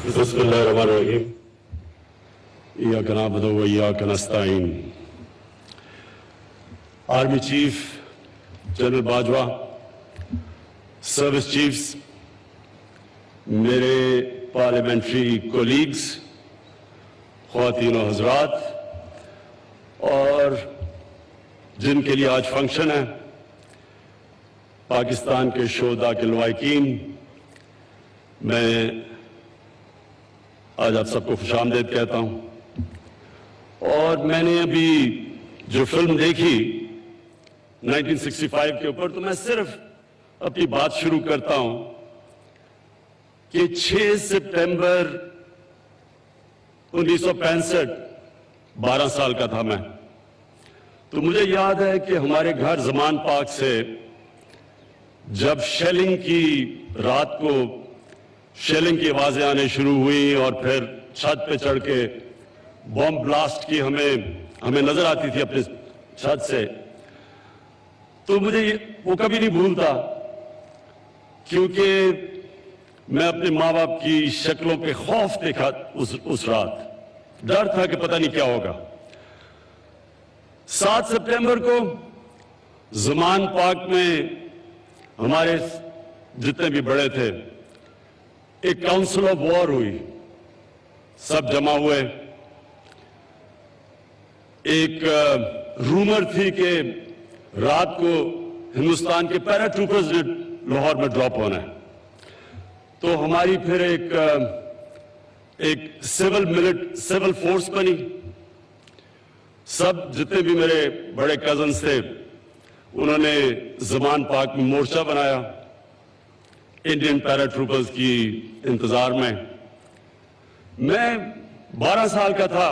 بسم اللہ الرحمن الرحیم ایاک نعبد و ایاک نستعین. Army chief general Bajwa, service chiefs, میرے پارلیمنٹری کولیگز، خواتین و حضرات، اور جن کے لیے آج فنکشن ہے، پاکستان کے شہداء کے لواحقین، میں آج آپ سب کو خوش آمدید کہتا ہوں. اور میں نے ابھی جو فلم دیکھی 1965 کے اوپر، تو میں صرف اپنی بات شروع کرتا ہوں کہ 6 سپٹمبر 1965 12 سال کا تھا میں. تو مجھے یاد ہے کہ ہمارے گھر زمان پاک سے جب شیلنگ کی رات کو شیلنگ کی آوازیں آنے شروع ہوئی اور پھر چھت پہ چڑھ کے بم بلاسٹ کی ہمیں نظر آتی تھی اپنے چھت سے، تو مجھے وہ کبھی نہیں بھولتا، کیونکہ میں اپنے ماں باپ کی شکلوں پہ خوف دیکھا اس رات. ڈر تھا کہ پتہ نہیں کیا ہوگا. 7 سپٹمبر کو زمان پاک میں ہمارے جتنے بھی بڑے تھے، ایک کاؤنسل آف وار ہوئی. سب جمع ہوئے. ایک رومر تھی کہ رات کو ہندوستان کے پیرا ٹروپرز نے لاہور میں ڈراپ ہونا ہے. تو ہماری پھر ایک سول فورس بنی. سب جتنے بھی میرے بڑے کزنز تھے انہوں نے زمان پاک میں مورچہ بنایا انڈین پیرا ٹروپرز کی انتظار میں. میں 12 سال کا تھا.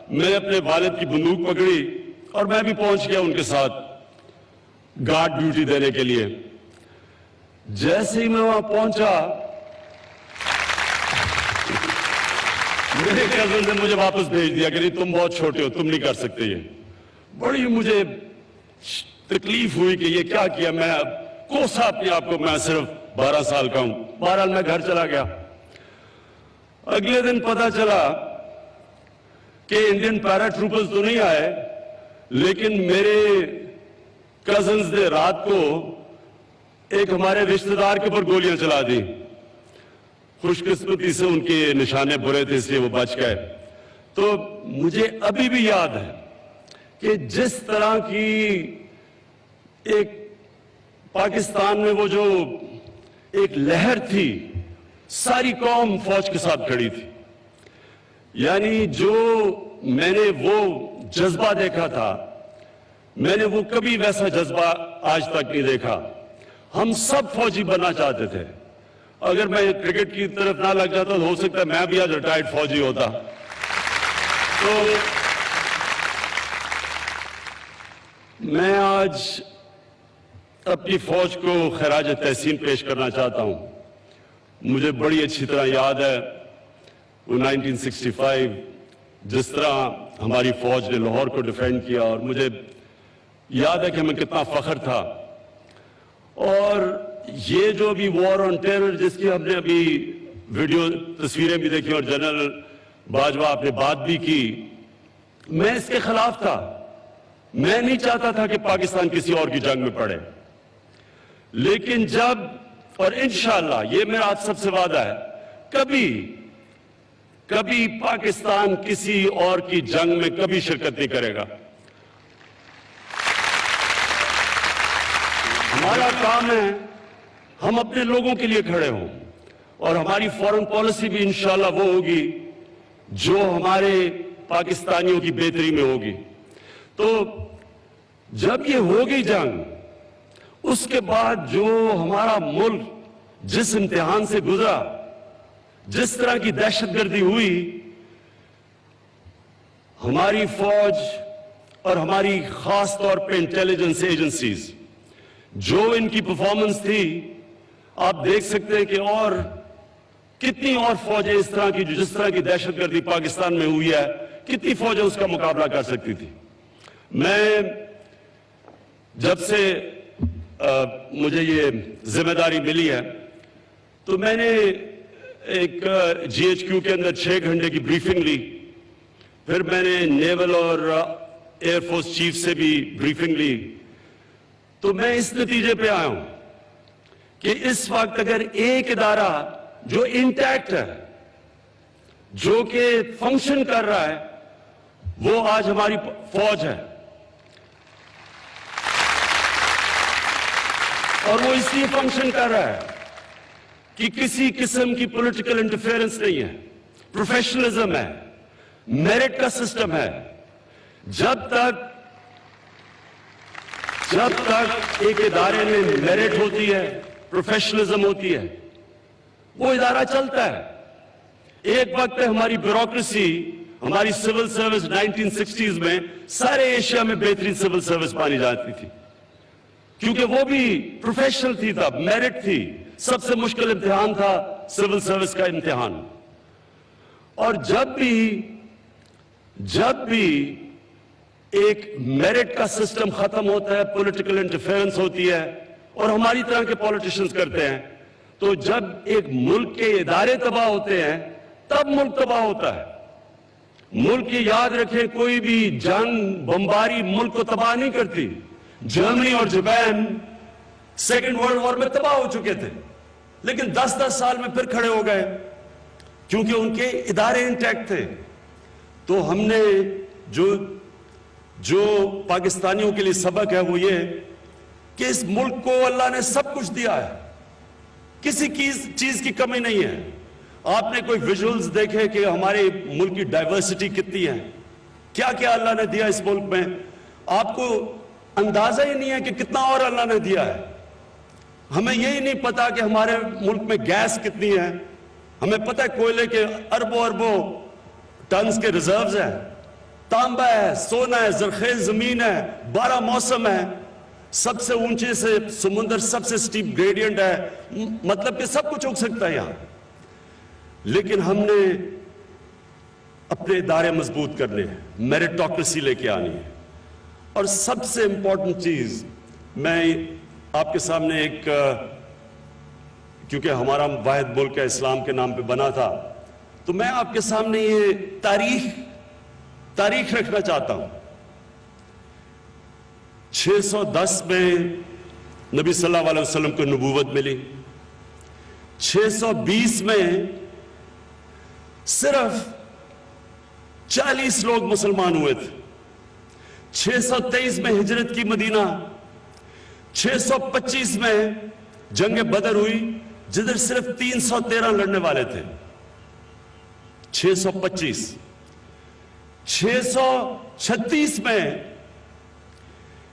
میں نے اپنے والد کی بندوق پکڑی اور میں بھی پہنچ گیا ان کے ساتھ گارڈ ڈیوٹی دینے کے لیے. جیسے ہی میں وہاں پہنچا، میرے کزن نے مجھے واپس بھیج دیا کہ نہیں، تم بہت چھوٹے ہو، تم نہیں کر سکتے. یہ بڑی مجھے تکلیف ہوئی کہ یہ کیا کیا. میں کوسا اپنے آپ کو، میں صرف 12 سال کا ہوں. بہرحال میں گھر چلا گیا. اگلے دن پتا چلا کہ انڈین پیرا ٹروپرز تو نہیں آئے، لیکن میرے کزنز نے رات کو ایک ہمارے رشتہ دار کے اوپر گولیاں چلا دی. خوش قسمتی سے ان کے نشانے برے تھے، اس لیے وہ بچ گئے. تو مجھے ابھی بھی یاد ہے کہ جس طرح کی ایک پاکستان میں وہ جو ایک لہر تھی، ساری قوم فوج کے ساتھ کھڑی تھی. یعنی جو میں نے وہ جذبہ دیکھا تھا، میں نے وہ کبھی ویسا جذبہ آج تک نہیں دیکھا. ہم سب فوجی بننا چاہتے تھے. اگر میں کرکٹ کی طرف نہ لگ جاتا تو ہو سکتا ہے میں بھی آج ریٹائرڈ فوجی ہوتا. تو میں آج اپنی فوج کو خراج تحسین پیش کرنا چاہتا ہوں. مجھے بڑی اچھی طرح یاد ہے وہ 1965 جس طرح ہماری فوج نے لاہور کو ڈیفینڈ کیا، اور مجھے یاد ہے کہ ہمیں کتنا فخر تھا. اور یہ جو بھی وار آن ٹیرر جس کی ہم نے ابھی ویڈیو تصویریں بھی دیکھی اور جنرل باجوہ آپ نے بات بھی کی، میں اس کے خلاف تھا. میں نہیں چاہتا تھا کہ پاکستان کسی اور کی جنگ میں پڑے. لیکن جب، اور انشاءاللہ یہ میرا آپ سب سے وعدہ ہے، کبھی پاکستان کسی اور کی جنگ میں کبھی شرکت نہیں کرے گا. ہمارا کام ہے ہم اپنے لوگوں کے لیے کھڑے ہوں، اور ہماری فورن پالیسی بھی انشاءاللہ وہ ہوگی جو ہمارے پاکستانیوں کی بہتری میں ہوگی. تو جب یہ ہوگی جنگ، اس کے بعد جو ہمارا ملک جس امتحان سے گزرا، جس طرح کی دہشت گردی ہوئی، ہماری فوج اور ہماری خاص طور پہ انٹیلیجنس ایجنسیز جو ان کی پرفارمنس تھی، آپ دیکھ سکتے ہیں کہ اور کتنی اور فوجیں اس طرح کی جس طرح کی دہشت گردی پاکستان میں ہوئی ہے، کتنی فوجیں اس کا مقابلہ کر سکتی تھی. میں جب سے مجھے یہ ذمہ داری ملی ہے تو میں نے ایک GHQ کے اندر 6 گھنٹے کی بریفنگ لی. پھر میں نے نیول اور ایئر فورس چیف سے بھی بریفنگ لی. تو میں اس نتیجے پہ آیا ہوں کہ اس وقت اگر ایک ادارہ جو انٹیکٹ ہے, جو کہ فنکشن کر رہا ہے, وہ آج ہماری فوج ہے. اور وہ اس لیے فنکشن کر رہا ہے کہ کسی قسم کی پولیٹیکل انٹرفیئرنس نہیں ہے, پروفیشنلزم ہے, میرٹ کا سسٹم ہے. جب تک ایک ادارے میں میرٹ ہوتی ہے, پروفیشنلزم ہوتی ہے, وہ ادارہ چلتا ہے. ایک وقت ہماری بیوروکریسی, ہماری سول سروس 1960s میں سارے ایشیا میں بہترین سول سروس مانی جاتی تھی, کیونکہ وہ بھی پروفیشنل تھی, تب میرٹ تھی. سب سے مشکل امتحان تھا سول سروس کا امتحان. اور جب بھی ایک میرٹ کا سسٹم ختم ہوتا ہے, پولیٹیکل انٹرفیئرنس ہوتی ہے, اور ہماری طرح کے پولیٹیشنز کرتے ہیں, تو جب ایک ملک کے ادارے تباہ ہوتے ہیں تب ملک تباہ ہوتا ہے. ملک کی یاد رکھیں, کوئی بھی جنگ, بمباری ملک کو تباہ نہیں کرتی. جرمنی اور جاپان سیکنڈ ورلڈ وار میں تباہ ہو چکے تھے, لیکن 10 سال میں پھر کھڑے ہو گئے, کیونکہ ان کے ادارے انٹیکٹ تھے. تو ہم نے جو پاکستانیوں کے لیے سبق ہے وہ یہ کہ اس ملک کو اللہ نے سب کچھ دیا ہے, کسی چیز کی کمی نہیں ہے. آپ نے کوئی ویژولز دیکھے کہ ہمارے ملک کی ڈائیورسٹی کتنی ہے, کیا کیا اللہ نے دیا اس ملک میں, آپ کو اندازہ ہی نہیں ہے کہ کتنا اور اللہ نے دیا ہے. ہمیں یہی نہیں پتا کہ ہمارے ملک میں گیس کتنی ہے. ہمیں پتا ہے کوئلے کے اربوں ٹنز کے ریزروز ہیں, تانبا ہے, سونا ہے, زرخیز زمین ہے, 12 موسم ہے, سب سے اونچے سے سمندر, سب سے سٹیپ گریڈینٹ ہے, مطلب کہ سب کچھ اگ سکتا ہے یہاں. لیکن ہم نے اپنے ادارے مضبوط کرنے ہیں, میرٹوکریسی لے کے آنی ہے. اور سب سے امپورٹنٹ چیز میں آپ کے سامنے ایک, کیونکہ ہمارا واحد ملک ہے اسلام کے نام پہ بنا تھا, تو میں آپ کے سامنے یہ تاریخ رکھنا چاہتا ہوں. 610 میں نبی صلی اللہ علیہ وسلم کو نبوت ملی. 620 میں صرف 40 لوگ مسلمان ہوئے تھے. 623 میں ہجرت کی مدینہ. 625 میں جنگ بدر ہوئی, جدھر صرف 313 لڑنے والے تھے. 625. 636 میں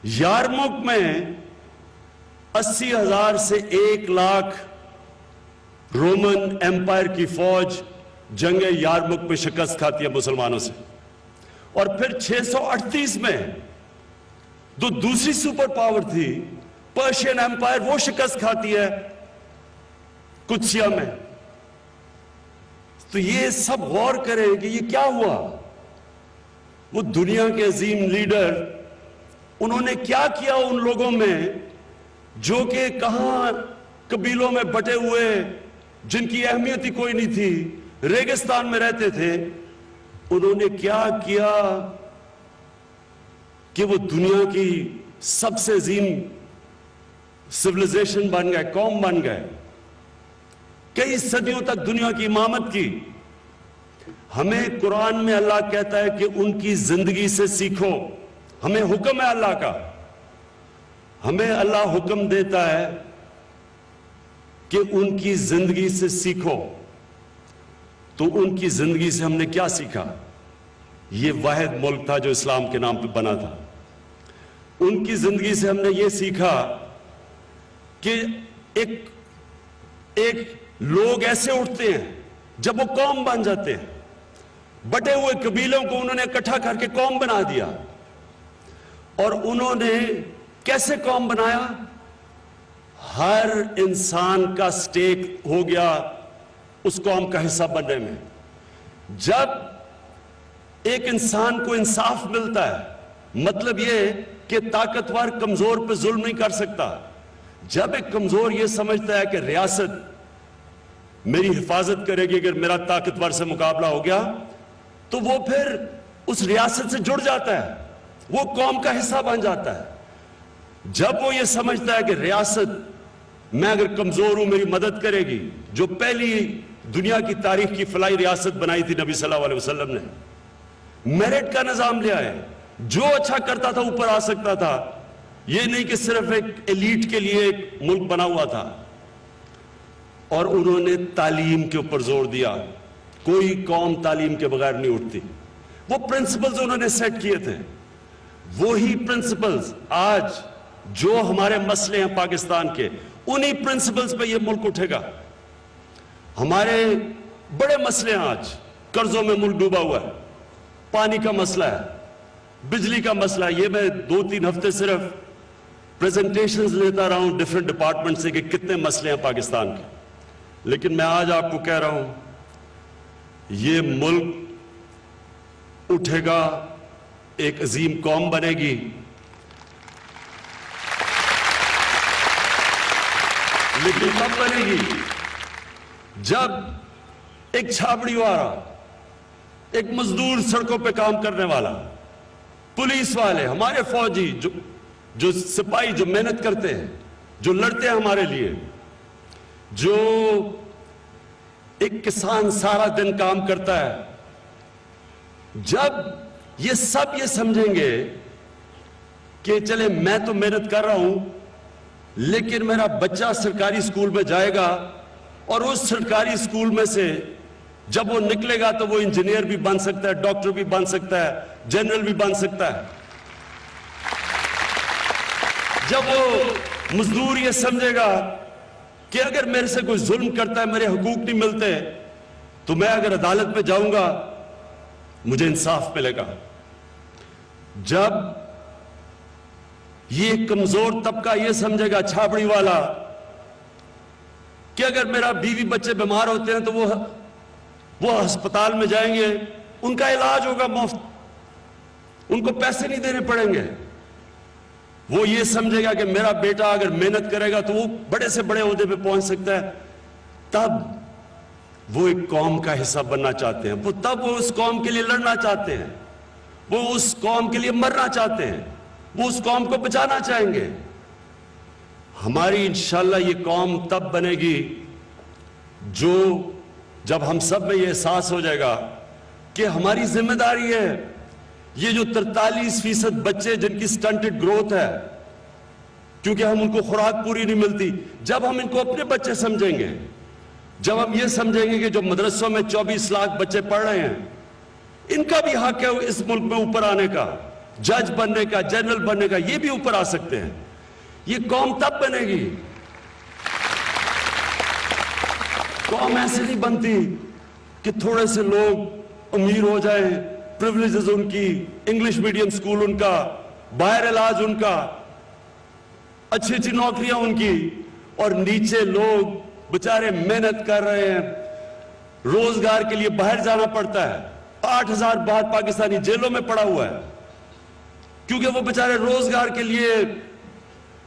یارموک میں 80,000 سے 1,00,000 رومن ایمپائر کی فوج جنگ یارموک میں شکست کھاتی ہے مسلمانوں سے. اور پھر 638 میں جو دوسری سپر پاور تھی پرشین ایمپائر, وہ شکست کھاتی ہے قدسیہ میں. تو یہ سب غور کریں کہ یہ کیا ہوا. وہ دنیا کے عظیم لیڈر, انہوں نے کیا کیا ان لوگوں میں جو کہ کہاں قبیلوں میں بٹے ہوئے, جن کی اہمیت ہی کوئی نہیں تھی, ریگستان میں رہتے تھے. انہوں نے کیا کیا کہ وہ دنیا کی سب سے عظیم سویلائزیشن بن گئے, قوم بن گئے, کئی صدیوں تک دنیا کی امامت کی. ہمیں قرآن میں اللہ کہتا ہے کہ ان کی زندگی سے سیکھو. ہمیں حکم ہے اللہ کا, ہمیں اللہ حکم دیتا ہے کہ ان کی زندگی سے سیکھو. تو ان کی زندگی سے ہم نے کیا سیکھا؟ یہ واحد ملک تھا جو اسلام کے نام پہ بنا تھا. ان کی زندگی سے ہم نے یہ سیکھا کہ ایک لوگ ایسے اٹھتے ہیں جب وہ قوم بن جاتے ہیں. بٹے ہوئے قبیلوں کو انہوں نے اکٹھا کر کے قوم بنا دیا. اور انہوں نے کیسے قوم بنایا؟ ہر انسان کا سٹیک ہو گیا اس قوم کا حصہ بننے میں. جب ایک انسان کو انصاف ملتا ہے, مطلب یہ کہ طاقتور کمزور پہ ظلم نہیں کر سکتا. جب ایک کمزور یہ سمجھتا ہے کہ ریاست میری حفاظت کرے گی. اگر میرا طاقتور سے مقابلہ ہو گیا تو وہ پھر اس ریاست سے جڑ جاتا ہے, وہ قوم کا حصہ بن جاتا ہے. جب وہ یہ سمجھتا ہے کہ ریاست میں اگر کمزور ہوں میری مدد کرے گی, جو پہلی دنیا کی تاریخ کی فلاحی ریاست بنائی تھی نبی صلی اللہ علیہ وسلم نے, میرٹ کا نظام لے آئے, جو اچھا کرتا تھا اوپر آ سکتا تھا. یہ نہیں کہ صرف ایک ایلیٹ کے لیے ایک ملک بنا ہوا تھا. اور انہوں نے تعلیم کے اوپر زور دیا. کوئی قوم تعلیم کے بغیر نہیں اٹھتی. وہ پرنسپلز انہوں نے سیٹ کیے تھے, وہی پرنسپلز آج جو ہمارے مسئلے ہیں پاکستان کے, انہی پرنسپلز پہ یہ ملک اٹھے گا. ہمارے بڑے مسئلے ہیں آج, قرضوں میں ملک ڈوبا ہوا ہے, پانی کا مسئلہ ہے, بجلی کا مسئلہ ہے. یہ میں 2-3 ہفتے صرف پریزنٹیشنز لیتا رہا ہوں ڈیفرنٹ ڈپارٹمنٹ سے کہ کتنے مسئلے ہیں پاکستان کے. لیکن میں آج آپ کو کہہ رہا ہوں یہ ملک اٹھے گا, ایک عظیم قوم بنے گی. لیکن کب بنے گی؟ جب ایک چھاپڑی والا, ایک مزدور, سڑکوں پہ کام کرنے والا, پولیس والے, ہمارے فوجی, جو سپاہی جو محنت کرتے ہیں, جو لڑتے ہیں ہمارے لیے, جو ایک کسان سارا دن کام کرتا ہے, جب یہ سب یہ سمجھیں گے کہ چلے میں تو محنت کر رہا ہوں لیکن میرا بچہ سرکاری اسکول میں جائے گا, اور اس سرکاری اسکول میں سے جب وہ نکلے گا تو وہ انجینئر بھی بن سکتا ہے, ڈاکٹر بھی بن سکتا ہے, جنرل بھی بن سکتا ہے. جب وہ مزدور یہ سمجھے گا کہ اگر میرے سے کوئی ظلم کرتا ہے, میرے حقوق نہیں ملتے, تو میں اگر عدالت میں جاؤں گا مجھے انصاف ملے گا. جب یہ کمزور طبقہ یہ سمجھے گا, چھاپڑی والا, کہ اگر میرا بیوی بچے بیمار ہوتے ہیں تو وہ ہسپتال میں جائیں گے, ان کا علاج ہوگا مفت, ان کو پیسے نہیں دینے پڑیں گے. وہ یہ سمجھے گا کہ میرا بیٹا اگر محنت کرے گا تو وہ بڑے سے بڑے عہدے پہ پہنچ سکتا ہے. تب وہ ایک قوم کا حصہ بننا چاہتے ہیں, تب وہ اس قوم کے لیے لڑنا چاہتے ہیں, وہ اس قوم کے لیے مرنا چاہتے ہیں, وہ اس قوم کو بچانا چاہیں گے. ہماری انشاءاللہ یہ قوم تب بنے گی جب ہم سب میں یہ احساس ہو جائے گا کہ ہماری ذمہ داری ہے. یہ جو 43% بچے جن کی سٹنٹڈ گروتھ ہے کیونکہ ہم ان کو خوراک پوری نہیں ملتی, جب ہم ان کو اپنے بچے سمجھیں گے, جب ہم یہ سمجھیں گے کہ جو مدرسوں میں 24 لاکھ بچے پڑھ رہے ہیں ان کا بھی حق ہے اس ملک میں اوپر آنے کا, جج بننے کا, جنرل بننے کا, یہ بھی اوپر آ سکتے ہیں. یہ قوم تب بنے گی. قوم ایسے نہیں بنتی کہ تھوڑے سے لوگ امیر ہو جائیں, پریولیجز ان کی, انگلش میڈیم سکول ان کا, باہر علاج ان کا, اچھی اچھی نوکریاں ان کی, اور نیچے لوگ بچارے محنت کر رہے ہیں, روزگار کے لیے باہر جانا پڑتا ہے. 8,000 باہر پاکستانی جیلوں میں پڑا ہوا ہے کیونکہ وہ بچارے روزگار کے لیے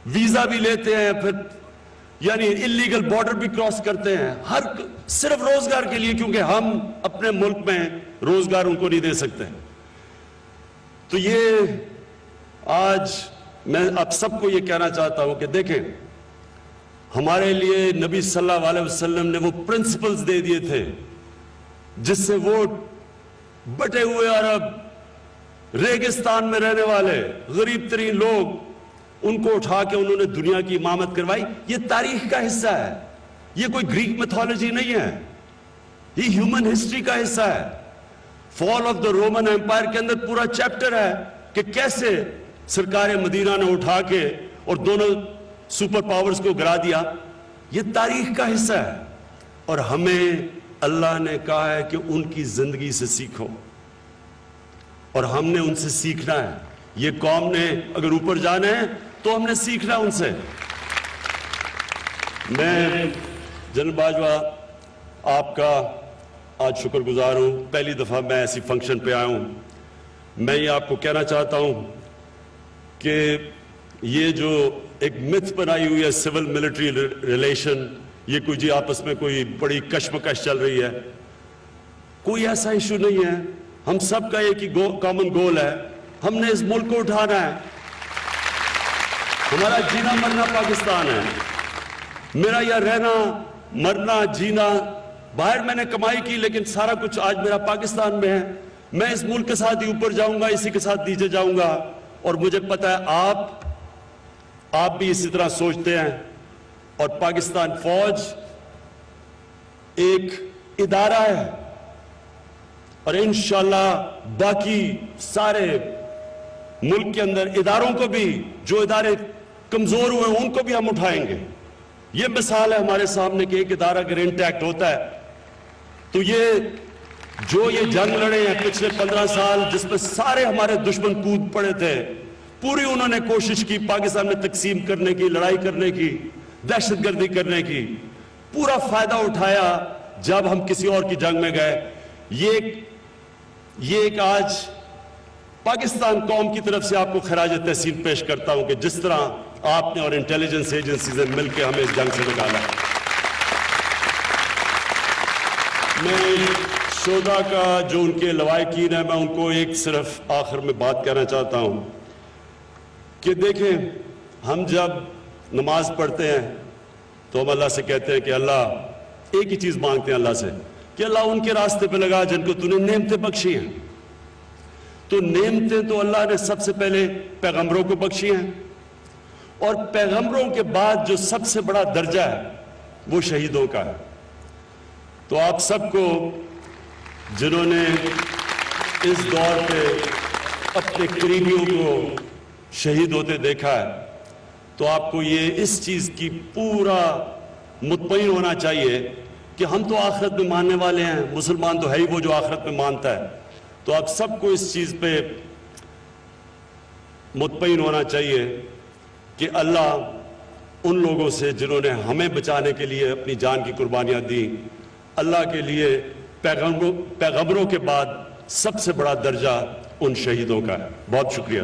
ویزا بھی لیتے ہیں, پھر یعنی اللیگل بارڈر بھی کراس کرتے ہیں, صرف روزگار کے لیے, کیونکہ ہم اپنے ملک میں روزگار ان کو نہیں دے سکتے. تو یہ آج میں آپ سب کو یہ کہنا چاہتا ہوں کہ دیکھیں, ہمارے لیے نبی صلی اللہ علیہ وسلم نے وہ پرنسپلز دے دیے تھے جس سے وہ بٹے ہوئے عرب, ریگستان میں رہنے والے غریب ترین لوگ, ان کو اٹھا کے انہوں نے دنیا کی امامت کروائی. یہ تاریخ کا حصہ ہے, یہ کوئی گریک میتھولوجی نہیں ہے, یہ ہیومن ہسٹری کا حصہ ہے. فال آف دا رومن ایمپائر کے اندر پورا چیپٹر ہے کہ کیسے سرکار مدینہ نے اٹھا کے اور دونوں سپر پاورز کو گرا دیا. یہ تاریخ کا حصہ ہے, اور ہمیں اللہ نے کہا ہے کہ ان کی زندگی سے سیکھو, اور ہم نے ان سے سیکھنا ہے. یہ قوم نے اگر اوپر جانا ہے تو ہم نے سیکھنا ان سے. میں جنرل باجوہ آپ کا آج شکر گزار ہوں, پہلی دفعہ میں ایسی فنکشن پہ آیا ہوں. میں یہ آپ کو کہنا چاہتا ہوں کہ یہ جو ایک متھ بنائی ہوئی ہے سول ملٹری ریلیشن, یہ کوئی جی آپس میں کوئی بڑی کشمکش چل رہی ہے، کوئی ایسا ایشو نہیں ہے. ہم سب کا ایک ہی کامن گول ہے، ہم نے اس ملک کو اٹھانا ہے. ہمارا جینا مرنا پاکستان ہے. میرا یہ رہنا مرنا جینا، باہر میں نے کمائی کی لیکن سارا کچھ آج میرا پاکستان میں ہے. میں اس ملک کے ساتھ ہی اوپر جاؤں گا، اسی کے ساتھ نیچے جاؤں گا. اور مجھے پتا ہے آپ بھی اسی طرح سوچتے ہیں. اور پاکستان فوج ایک ادارہ ہے، اور انشاءاللہ باقی سارے ملک کے اندر اداروں کو بھی، جو ادارے کمزور ہوئے ہیں ان کو بھی ہم اٹھائیں گے. یہ مثال ہے ہمارے سامنے کہ ایک ادارہ اگر انٹیکٹ ہوتا ہے تو یہ جنگ لڑے ہیں پچھلے 15 سال، جس میں سارے ہمارے دشمن کود پڑے تھے، پوری انہوں نے کوشش کی پاکستان میں تقسیم کرنے کی، لڑائی کرنے کی، دہشت گردی کرنے کی، پورا فائدہ اٹھایا. جب ہم کسی اور کی جنگ میں گئے، یہ ایک آج پاکستان قوم کی طرف سے آپ کو خراج تحسین پیش کرتا ہوں کہ جس طرح آپ نے اور انٹیلیجنس ایجنسیز نے مل کے ہمیں اس جنگ سے نکالا. میں شہداء کا جو ان کے لواحقین ہیں، میں ان کو ایک صرف آخر میں بات کہنا چاہتا ہوں کہ دیکھیں، ہم جب نماز پڑھتے ہیں تو ہم اللہ سے کہتے ہیں کہ اللہ، ایک ہی چیز مانگتے ہیں اللہ سے کہ اللہ ان کے راستے پہ لگا جن کو تو نے نعمتیں بخشی ہیں. تو نعمتیں تو اللہ نے سب سے پہلے پیغمبروں کو بخشی ہیں، اور پیغمبروں کے بعد جو سب سے بڑا درجہ ہے وہ شہیدوں کا ہے. تو آپ سب کو جنہوں نے اس دور پہ اپنے قریبیوں کو شہید ہوتے دیکھا ہے، تو آپ کو یہ اس چیز کی پورا مطمئن ہونا چاہیے کہ ہم تو آخرت میں ماننے والے ہیں. مسلمان تو ہے ہی وہ جو آخرت میں مانتا ہے. تو آپ سب کو اس چیز پہ مطمئن ہونا چاہیے کہ اللہ ان لوگوں سے جنہوں نے ہمیں بچانے کے لیے اپنی جان کی قربانیاں دی، اللہ کے لیے پیغمبروں کے بعد سب سے بڑا درجہ ان شہیدوں کا ہے. بہت شکریہ.